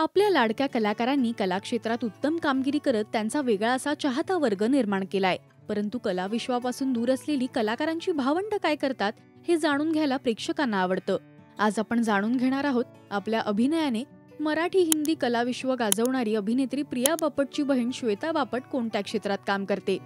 आपल्या लाडक्या कलाकारांनी कलाक्षेत्रात उत्तम कामगिरी करत त्यांचा वेगळा असा चाहता वर्ग निर्माण केलाय. परंतु कलाविश्वापासून दूर असलेली कलाकारांची भावंड काय करतात हे जाणून घ्यायला प्रेक्षकांना आवडतं. आज आपण जाणून घेणार आहोत आपल्या अभिनयाने मराठी हिंदी कलाविश्व गाजवणारी अभिनेत्री प्रिया बापटची बहीण श्वेता बापट कोणत्या क्षेत्रात काम करते.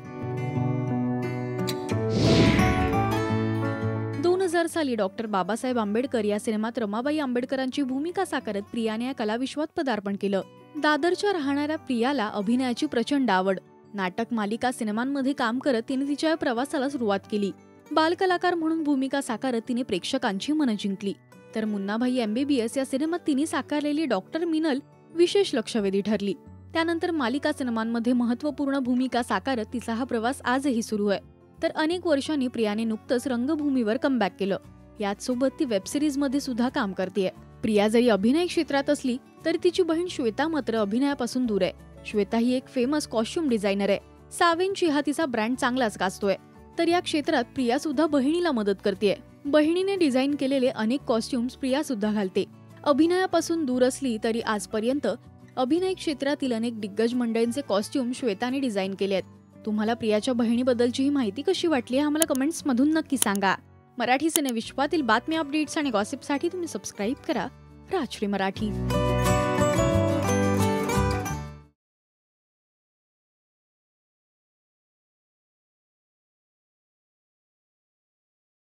2000 साली डॉक्टर बाबासाहेब आंबेडकर या सिनेमात रमाबाई आंबेडकरांची भूमिका साकारत प्रियाने या कलाविश्वात पदार्पण केलं. दादरच्या राहणाऱ्या प्रियाला अभिनयाची प्रचंड आवड. नाटक, मालिका, सिनेमांमध्ये काम करत तिने तिच्या या प्रवासाला सुरुवात केली. बालकलाकार म्हणून भूमिका साकारत तिने प्रेक्षकांची मनं जिंकली. तर मुन्नाभाई MBBS या सिनेमात तिने साकारलेली डॉक्टर मिनल विशेष लक्षवेधी ठरली. त्यानंतर मालिका, सिनेमांमध्ये महत्त्वपूर्ण भूमिका साकारत तिचा हा प्रवास आजही सुरू आहे. तर अनेक वर्षांनी प्रियाने नुकतंच रंगभूमीवर कमबॅक केलं. याचसोबत ती वेबसिरीज मध्ये सुद्धा काम करतेय. प्रिया जरी अभिनय क्षेत्रात असली तरी तिची बहीण श्वेता मात्र अभिनयापासून दूर आहे. श्वेता ही एक फेमस कॉस्ट्युम डिझायनर आहे. सावेंची हा तिचा ब्रँड चांगलाच गाजतोय. तर या क्षेत्रात प्रिया सुद्धा बहिणीला मदत करतेय. बहिणीने डिझाईन केलेले अनेक कॉस्ट्युम्स प्रिया सुद्धा घालते. अभिनयापासून दूर असली तरी आजपर्यंत अभिनय क्षेत्रातील अनेक दिग्गज मंडळींचे कॉस्ट्युम श्वेताने डिझाईन केले आहेत. तुम्हाला प्रियाच्या बहिणीबद्दलची ही माहिती कशी वाटली हे आम्हाला कमेंट्स मधून नक्की सांगा. मराठी सिनेविश्वातील बातम्या, अपडेट्स आणि गॉसिपसाठी तुम्ही सबस्क्राईब करा राजश्री मराठी.